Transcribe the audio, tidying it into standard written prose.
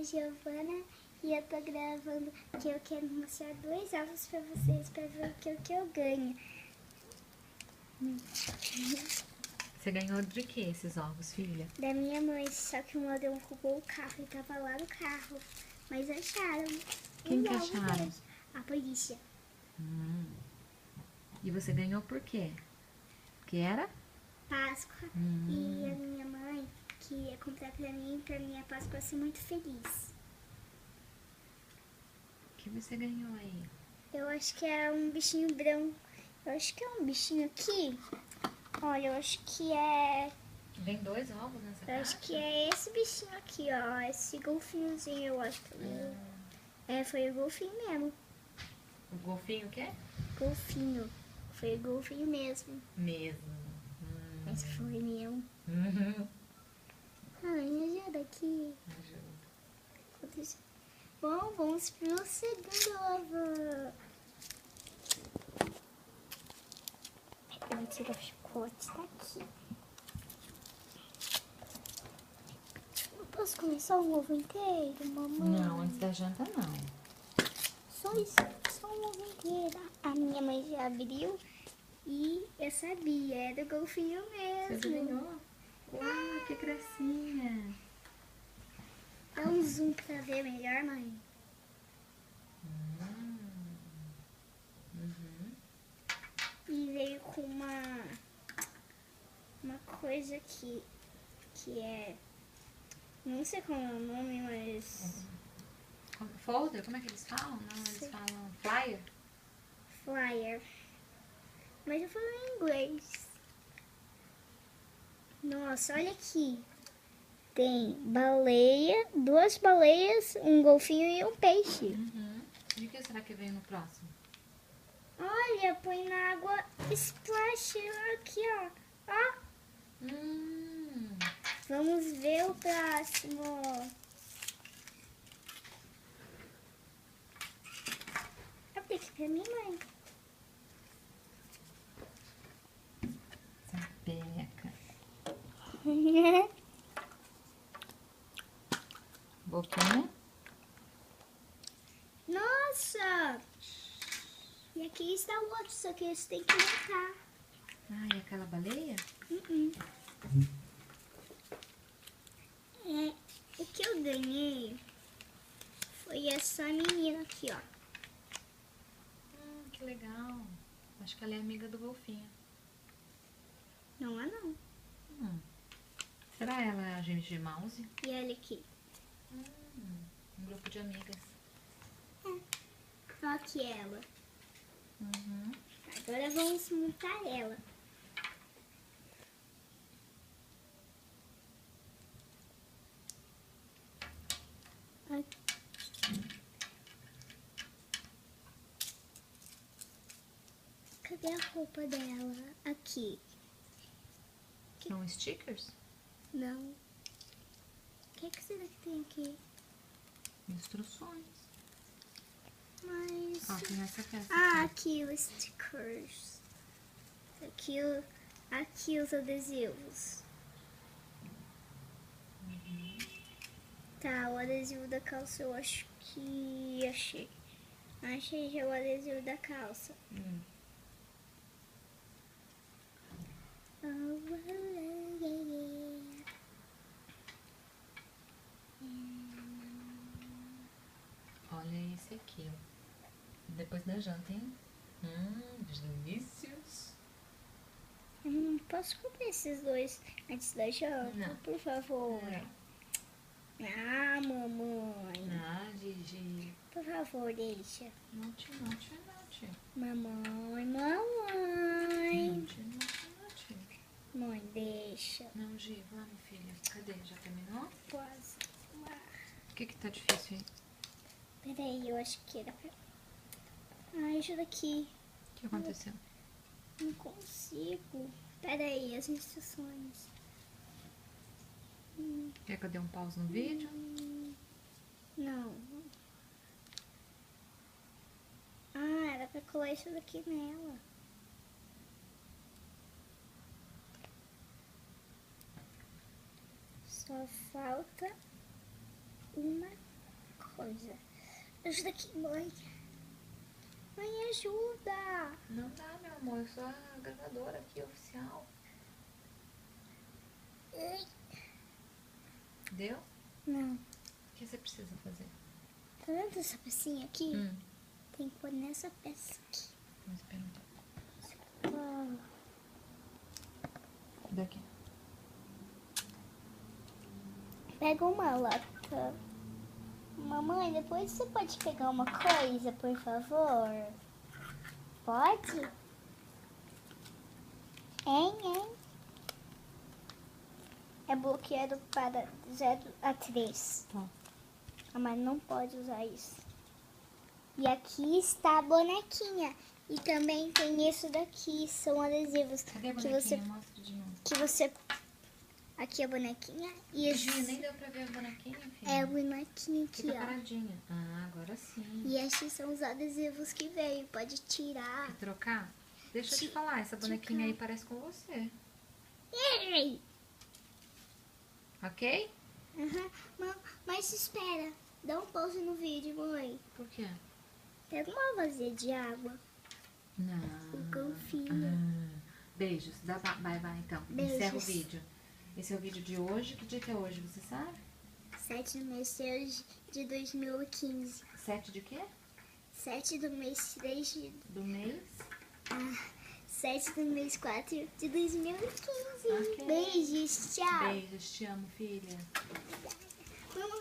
a Giovana e eu tô gravando que eu quero mostrar 2 ovos pra vocês, pra ver o que eu ganho. Você ganhou de que esses ovos, filha? Da minha mãe, só que o ladrão roubou o carro e tava lá no carro. Mas acharam. Quem os que ovos acharam? deles. A polícia. E você ganhou por quê? Que era? Páscoa. E a minha mãe que ia comprar pra mim a Páscoa ser muito feliz. O que você ganhou aí? Eu acho que é um bichinho branco. Eu acho que é um bichinho aqui. Olha, eu acho que é... Vem 2 ovos nessa Eu caixa? acho que é esse bichinho aqui, ó. Esse golfinhozinho, eu acho que é, foi o golfinho mesmo. O golfinho o quê? Golfinho. Foi o golfinho mesmo. Mesmo. Mas foi mesmo. Uhum. Ai, me ajuda aqui. Ajuda. Bom, vamos pro segundo ovo. Eu vou tirar o chicote daqui. Eu posso começar um ovo inteiro, mamãe? Não, antes da janta não. Só isso, só um ovo inteiro. A minha mãe já abriu e eu sabia, era o golfinho mesmo. Você ganhou? Uau, que gracinha. Dá um zoom pra ver melhor, mãe. E veio com uma coisa que é... Não sei qual é o nome, mas... Folder? Como é que eles falam? Não, eles falam flyer? Flyer. Mas eu falo em inglês. Nossa, olha aqui. Tem baleia, 2 baleias, um golfinho e um peixe. E o que será que veio no próximo? Olha, põe na água splash aqui, ó. Ó, vamos ver o próximo. Abre aqui pra mim, mãe. Sapeca. Boquinha. Nossa! E aqui está o outro, só que esse tem que montar. Ah, e aquela baleia? É, o que eu ganhei foi essa menina aqui, ó. Que legal. Acho que ela é amiga do golfinho. Não é não. Será ela a James de Mouse? E olha aqui. Um grupo de amigas. Ó aqui ela. Agora vamos montar ela. Cadê a roupa dela? Aqui. São stickers? Não. O que será que tem aqui? Instruções. Mas... Ó, tem essa peça. Ah, aqui os stickers. Aqui os adesivos. Tá, o adesivo da calça eu acho que achei. Achei já o adesivo da calça. Olha esse aqui, ó. Depois da janta, hein? Delícios. Posso comer esses 2 antes da janta? Não. Por favor. Ah, mamãe. Ah, Gigi. Por favor, deixa. Note. Mamãe. Note. Mãe, deixa. Não, Gi, vamos, filha. Cadê? Já terminou? Quase. O que tá difícil aí? Peraí, eu acho que era pra... Ah, ajuda aqui. O que aconteceu? Não consigo. Peraí, as instruções. Quer que eu dê um pause no vídeo? Não. Ah, era pra colar isso daqui nela. Só falta uma coisa. Ajuda aqui, mãe. Mãe, ajuda. Não dá, meu amor. Eu sou a gravadora aqui, oficial. Ai. Deu? Não. O que você precisa fazer? Tá vendo essa pecinha aqui? Hum. Tem que pôr nessa peça aqui. Vamos esperar um pouco. Ah, Daqui. pega uma lata. Mamãe, depois você pode pegar uma coisa, por favor? Pode? Hein? É bloqueado para 0 a 3. Tá. Mas não pode usar isso. E aqui está a bonequinha. E também tem isso daqui, são adesivos. Cadê a que bonequinha? você, Mostra de novo. que você... Aqui é a bonequinha. E Gia, nem esse deu pra ver a bonequinha, filha. é a bonequinha aqui, Fica ó. paradinha. Ah, agora sim. E esses são os adesivos que veio. Pode tirar. Quer trocar? Deixa eu te falar, essa bonequinha aí parece com você. Ei! Ok? Mas espera. Dá um pause no vídeo, mãe. Por quê? Pega uma vasilha de água. Não. O golfinho. Beijos. Vai, então. Beijos. Encerra o vídeo. Esse é o vídeo de hoje. Que dia que é hoje, você sabe? 7 do mês 3 de 2015. 7 de quê? 7 do mês 3 de... Do mês? 7 do mês 4 de 2015. Ok. Beijos, tchau. Beijos. Te amo, filha. Vamos